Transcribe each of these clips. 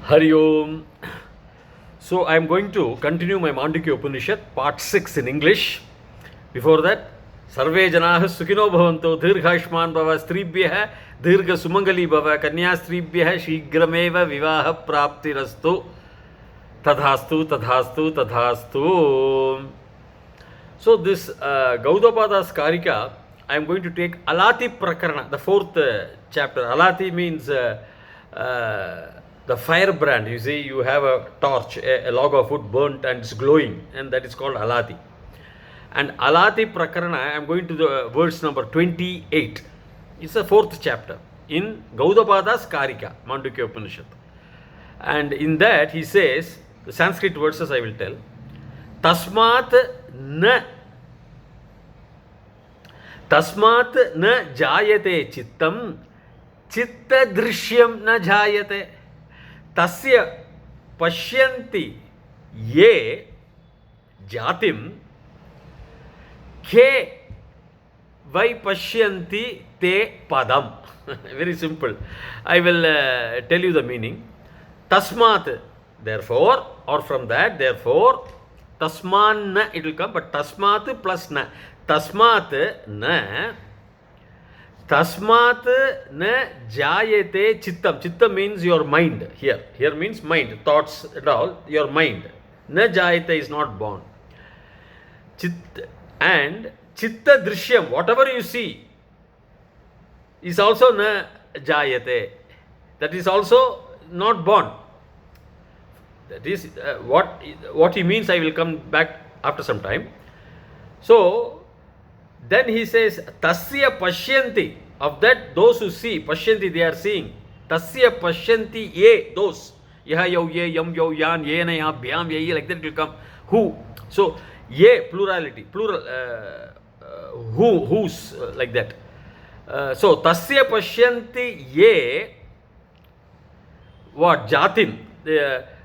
Hari Om. So I am going to continue my Mandukhya Upanishad, part 6 in English. Before that, Sarve Janaha Sukhino Bhavanto, Dirghashman Bhava, Stribhyaha, Dirgha Sumangali Bhava, Kanya Stribhyaha, Shigrameva Vivaha Praptirastu, Tadhastu, Tadhastu, Tadhastu. So this Gaudapada's Karika, I am going to take Alati Prakarana, the fourth chapter. Alati means the firebrand. You see, you have a torch, a log of wood burnt and it's glowing, and that is called Alati. And Alati Prakarana, I am going to the verse number 28. It's the fourth chapter in Gaudapada's Karika, Mandukhya Upanishad. And in that he says, the Sanskrit verses I will tell, Tasmat na jayate chittam chitta drishyam na jayate tasya pashyanti ye jatim ke vai pashyanti te padam. Very simple. I will tell you the meaning. Tasmat, therefore, or from that, therefore, tasman na, it will come, but tasmat plus na. Tasmat na jayate chittam. Chittam means your mind here. Here means mind, thoughts and all, your mind. Na jayate is not born. And chitta drishyam, whatever you see, is also na jayate. That is also not born. That is what he means. I will come back after some time. So then he says, Tasya Pashyanti, of that those who see, Pashyanti, they are seeing. Tasya Pashyanti ye, those. Yaha yo ye, yam yo yan, ye na ya, bhyam ye, like that it will come. Who? So, ye, plurality, plural, whose, like that. So, Tasya Pashyanti ye, what? Jatim,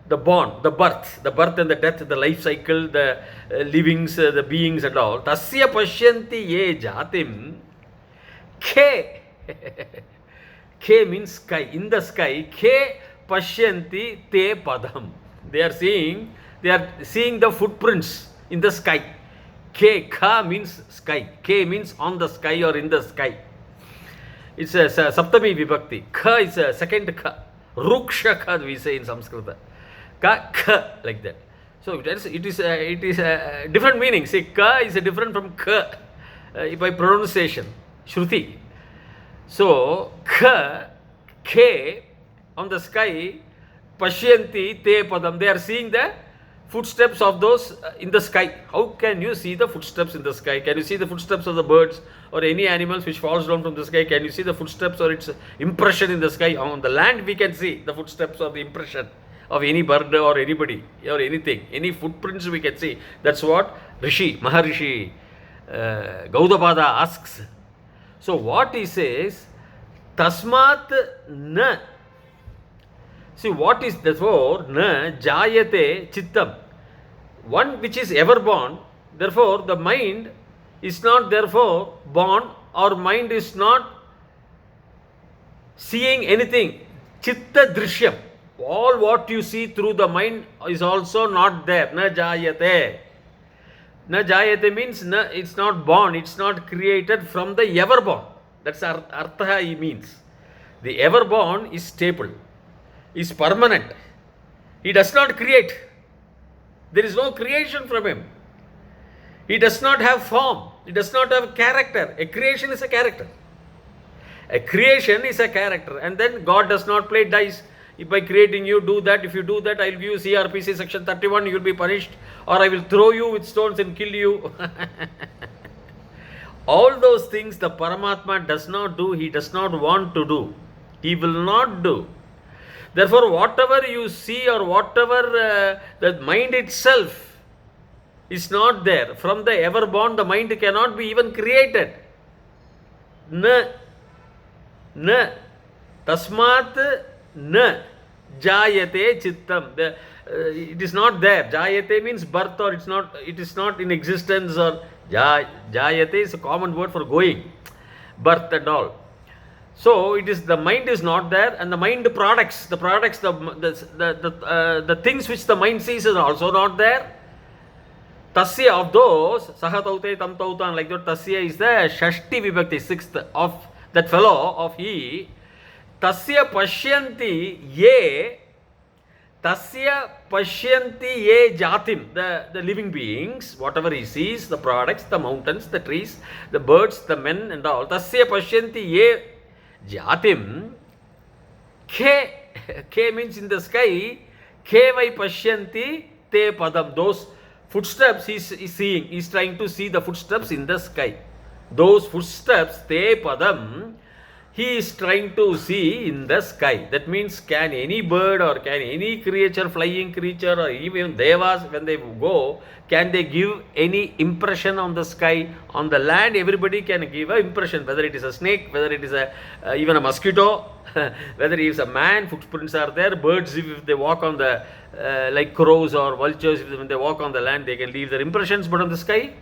the born, the birth and the death, the life cycle, the livings, the beings and all. Tasya pashyanti ye jatim ke. Ke means sky, in the sky. Ke pashyanti te padam. They are seeing the footprints in the sky. Ke, ka means sky. Ke means on the sky or in the sky. It's a saptami vibhakti. Ka is a second ka. Ruksha ka we say in Sanskrit. Ka, ka, like that. So it is a different meaning. See, ka is different from ka by pronunciation, shruti. So ka, ke, on the sky, pashyanti te padam. They are seeing the footsteps of those in the sky. How can you see the footsteps in the sky? Can you see the footsteps of the birds or any animals which falls down from the sky? Can you see the footsteps or its impression in the sky? On the land we can see the footsteps or the impression of any bird or anybody or anything, any footprints we can see. That's what Maharishi Gaudapada asks. So what he says, Tasmat na. See what is, therefore, na jayate chittam. One which is ever born, therefore the mind is not therefore born, or mind is not seeing anything. Chitta drishyam. All what you see through the mind is also not there. Na jayate. Na jayate means it's not born, it's not created from the ever born. That's artha he means. The ever born is stable, is permanent. He does not create. There is no creation from him. He does not have form. He does not have character. A creation is a character. A creation is a character. And then God does not play dice. If by creating you, do that. If you do that, I will give you CRPC section 31, you will be punished. Or I will throw you with stones and kill you. All those things the Paramatma does not do. He does not want to do. He will not do. Therefore, whatever you see or whatever the mind itself is not there. From the ever born, the mind cannot be even created. Na. Tasmat na jayate chittam. It is not there. Jayate means birth, or it is not in existence, or jayate is a common word for going, birth and all. So it is the mind is not there, and the mind products, the things which the mind sees is also not there. Tasya, of those, saha taute tam tautan, like that, tasya is the shashti vibhakti, sixth, of that fellow, of he. Tasya pashyanti ye, tasya pashyanti ye jatim, the living beings, whatever he sees, the products, the mountains, the trees, the birds, the men and all. Tasya pashyanti ye jatim, ke means in the sky, ke vai pashyanti te padam, those footsteps he is seeing, he is trying to see the footsteps in the sky. Those footsteps, te padam, he is trying to see in the sky. That means, can any bird or can any creature, flying creature, or even devas, when they go, can they give any impression on the sky? On the land, everybody can give an impression, whether it is a snake, whether it is even a mosquito, whether he is a man, footprints are there. Birds, if they walk on the, like crows or vultures, when they walk on the land, they can leave their impressions, but on the sky?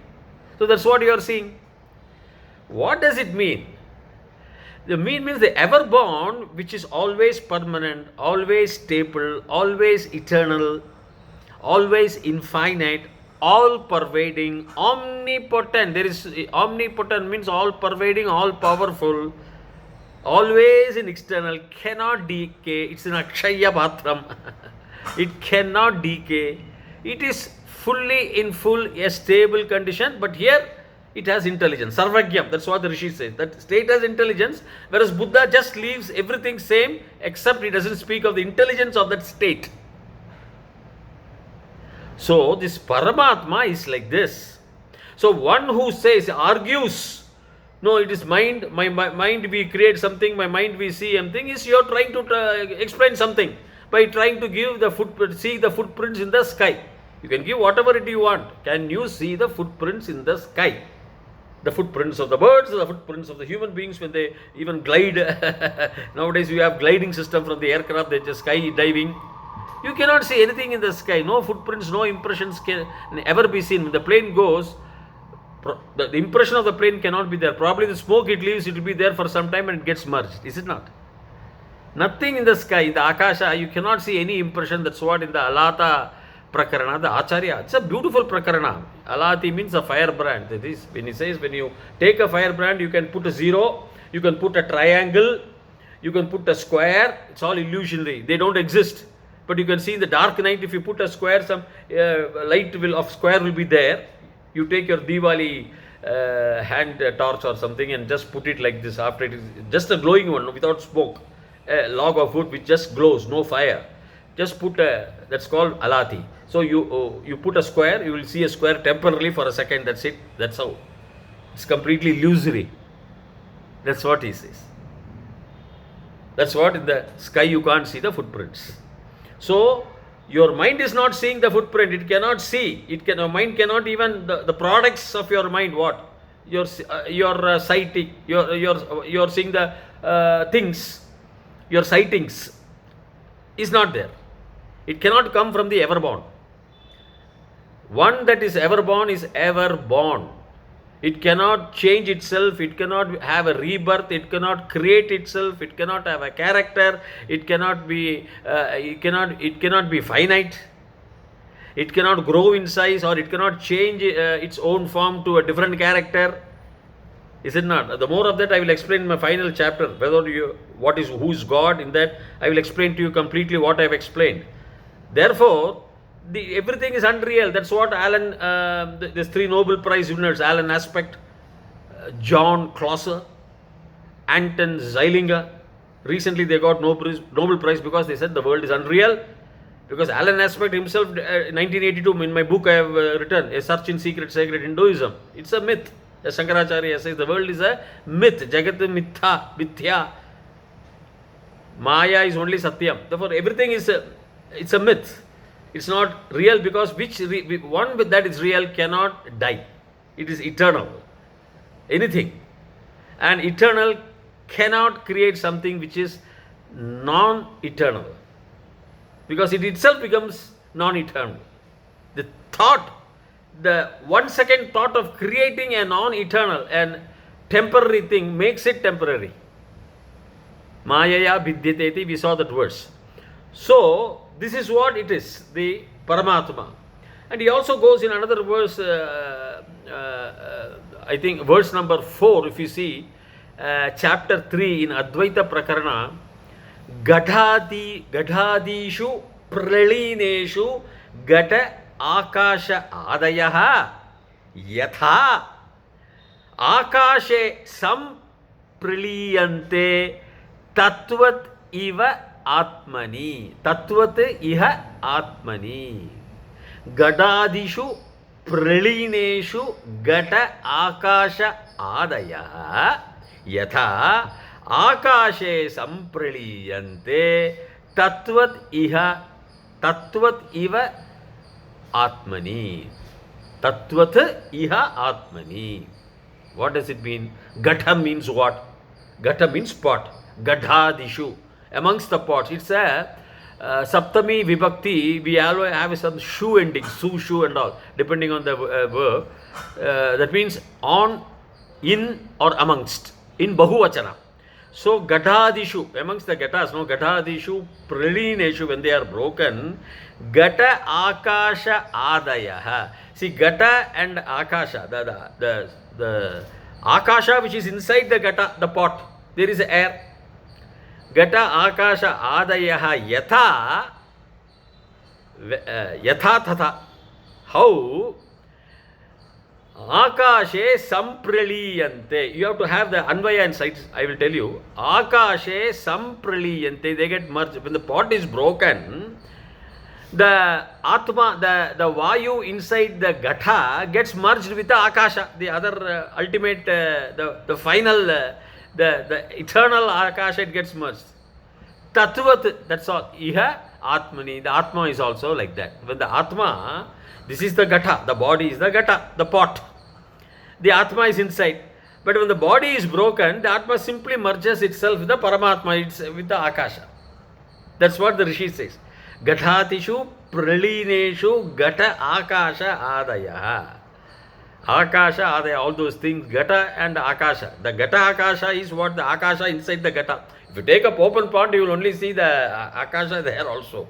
So that's what you are seeing. What does it mean? The mean means the ever born, which is always permanent, always stable, always eternal, always infinite, all pervading, omnipotent. There is omnipotent means all pervading, all powerful, always in external, cannot decay. It's an akshaya bhatram. It cannot decay. It is fully in full a stable condition, but here it has intelligence. Sarvagyam, that's what the Rishi says. That state has intelligence, whereas Buddha just leaves everything same, except he doesn't speak of the intelligence of that state. So this Paramatma is like this. So one who says, argues, no, it is mind, my mind we create something, my mind we see something, is you're trying to explain something by trying to give the footprint, see the footprints in the sky. You can give whatever it you want. Can you see the footprints in the sky? The footprints of the birds, the footprints of the human beings when they even glide. Nowadays we have gliding system from the aircraft, they just sky diving. You cannot see anything in the sky. No footprints, no impressions can ever be seen. When the plane goes, the impression of the plane cannot be there. Probably the smoke it leaves, it will be there for some time and it gets merged. Is it not? Nothing in the sky, in the Akasha, you cannot see any impression. That's what in the Alata Prakarana, the Acharya, it's a beautiful Prakarana. Alati means a firebrand. That is, when he says, when you take a firebrand, you can put a zero, you can put a triangle, you can put a square. It's all illusionary. They don't exist. But you can see in the dark night, if you put a square, some light will of square will be there. You take your Diwali hand torch or something and just put it like this. After it is just a glowing one without smoke, a log of wood which just glows, no fire. Just put that's called alati. So you put a square, you will see a square temporarily for a second. That's it. That's how. It's completely illusory. That's what he says. That's what in the sky you can't see the footprints. So your mind is not seeing the footprint. It cannot see. Your mind cannot even the products of your mind. What your sighting. You're seeing the things. Your sightings is not there. It cannot come from the ever born. One that is ever born is ever born. It cannot change itself. It cannot have a rebirth. It cannot create itself. It cannot have a character. It cannot be. It cannot be finite. It cannot grow in size, or it cannot change its own form to a different character. Is it not? The more of that I will explain in my final chapter. Who is God? In that I will explain to you completely what I have explained. Therefore, everything is unreal. That's what Alan, these three Nobel Prize winners, Alan Aspect, John Clauser, Anton Zeilinger, recently they got Nobel Prize because they said the world is unreal. Because Alan Aspect himself, 1982, in my book I have written, A Search in Secret Hinduism. It's a myth. As Shankaracharya says, the world is a myth. Jagat mithya. Maya is only satyam. Therefore, everything is it's a myth. It's not real because one with that is real cannot die. It is eternal. Anything. And eternal cannot create something which is non-eternal. Because it itself becomes non-eternal. The thought, the 1 second thought of creating a non-eternal and temporary thing makes it temporary. Mayaya Bhidyate iti, we saw that verse. So, this is what it is, the Paramatma. And he also goes in another verse, I think verse number 4, if you see, chapter 3 in Advaita Prakarana, Gadhadishu Pralineshu Gata Akasha Adayaha Yatha Akashe Sampraliyante Tatvat Iva Atmani. Tatvat Iha Atmani. Gadadishu Pralineshu Gata Akasha Adaya Yatha Akashe Sampraliyante Tatvat Iva Atmani. Tatvat Iha Atmani. What does it mean? Gata means what? Gata means pot. Gadhadishu. Amongst the pots. It's a Saptami Vibhakti. We always have some shu ending. Su, shu and all. Depending on the verb. That means on, in or amongst. In Bahuvachana. So Gadhadishu. Amongst the Gatas. No, Gadhadishu Pralineshu. When they are broken. Gata Akasha Adayaha. See, Gata and Akasha. The Akasha which is inside the Gata, the pot. There is air. Gata Akasha Adayaha Yatha Tatha. How? Akashe Sampraliyante. You have to have the Anvaya inside. I will tell you. Akashe Sampraliyante. They get merged. When the pot is broken, the Atma, the Vayu inside the Gata gets merged with the Akasha. The other ultimate, the final, the eternal Akasha, it gets merged. Tattvat, that's all. Iha Atmani. The Atma is also like that. When the Atma, this is the Gata, the body is the Gata, the pot. The Atma is inside. But when the body is broken, the Atma simply merges itself with the Paramatma, with the Akasha. That's what the Rishi says. Gadhatishu Pralineshu Gata Akasha Adaya. Akasha Adaya, all those things, Gata and Akasha. The Gata Akasha is what the Akasha inside the Gata. If you take up open pond, you will only see the Akasha there also.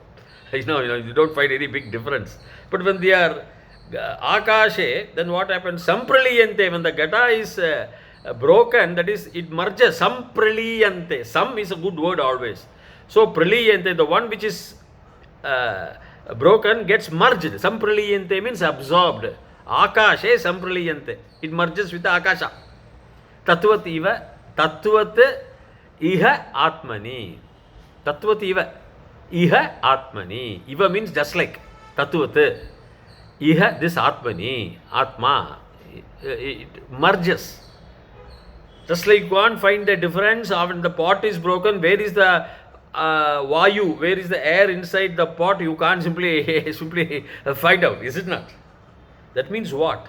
You don't find any big difference. But when they are Akashe, then what happens? Sampraliyante, when the Gata is broken, that is, it merges. Sampraliyante. Sam is a good word always. So Praliyante, the one which is broken, gets merged. Sampraliyante means absorbed. Akashe Sampraliyante. It merges with the Akasha. Tattvat Iha Atmani. Tattvat Iha Atmani. Iva means just like. Tattvat Iha, this Atmani. Atma. It merges. Just like you can't find the difference when the pot is broken. Where is the Vayu? Where is the air inside the pot? You can't simply find out. Is it not? That means what?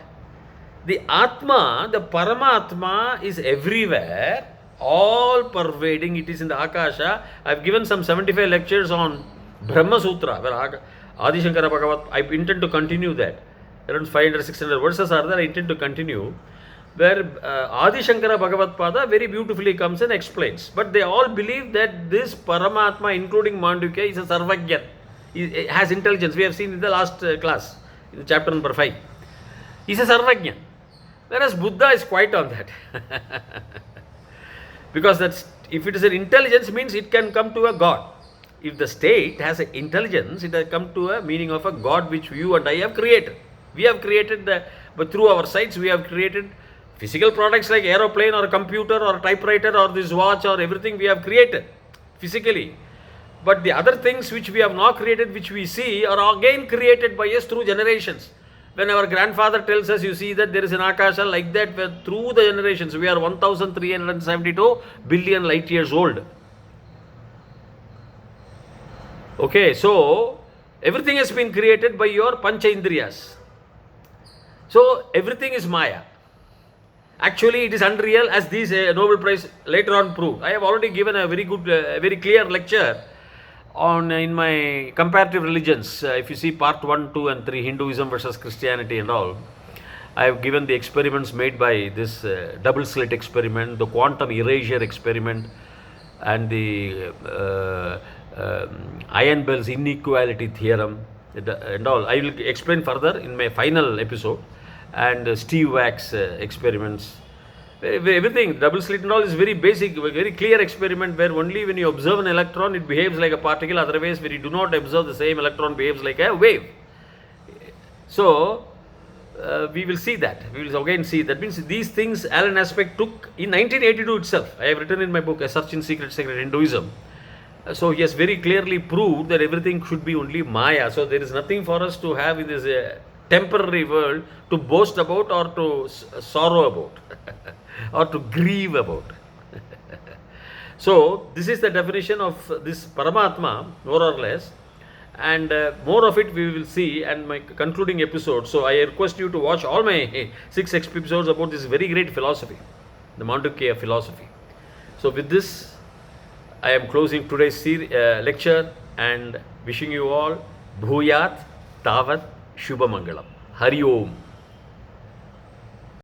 The Atma, the Paramatma is everywhere, all pervading. It is in the Akasha. I have given some 75 lectures on Brahma Sutra, where Adi Shankara Bhagavat. I intend to continue that. Around 500-600 verses are there. I intend to continue. Where Adi Shankara Bhagavat Pada very beautifully comes and explains. But they all believe that this Paramatma, including Mandukhya, is a Sarvagyan. It has intelligence. We have seen in the last class, in chapter number 5. He is a Sarvagyan. Whereas Buddha is quite on that. Because that's, if it is an intelligence, means it can come to a God. If the state has an intelligence, it has come to a meaning of a God which you and I have created. We have created, but through our sights, we have created physical products like aeroplane or computer or typewriter or this watch or everything we have created physically. But the other things which we have not created, which we see, are again created by us through generations. When our grandfather tells us, you see that there is an Akasha, like that, where through the generations, we are 1372 billion light years old. Okay, so everything has been created by your Pancha Indriyas. So everything is Maya. Actually, it is unreal, as these Nobel Prize later on prove. I have already given a very good, very clear lecture on in my comparative religions. If you see part 1, 2 and 3, Hinduism versus Christianity and all, I have given the experiments made by this double slit experiment, the quantum erasure experiment, and the Iron-Bell's inequality theorem and all. I will explain further in my final episode. And Steve Wax experiments. Everything, double slit and all is very basic, very clear experiment where only when you observe an electron it behaves like a particle, otherwise when you do not observe the same electron behaves like a wave. So we will see that. We will again see. That means these things Alan Aspect took in 1982 itself. I have written in my book, A Search in Secret Hinduism. So he has very clearly proved that everything should be only Maya. So there is nothing for us to have in this temporary world to boast about or to sorrow about or to grieve about. So this is the definition of this Paramatma, more or less. And more of it we will see and my concluding episode. So I request you to watch all my 6 episodes about this very great philosophy, the Mandukhya philosophy. So with this, I am closing today's lecture and wishing you all Bhuyat Tavat Shubhamangalam. Hari Om.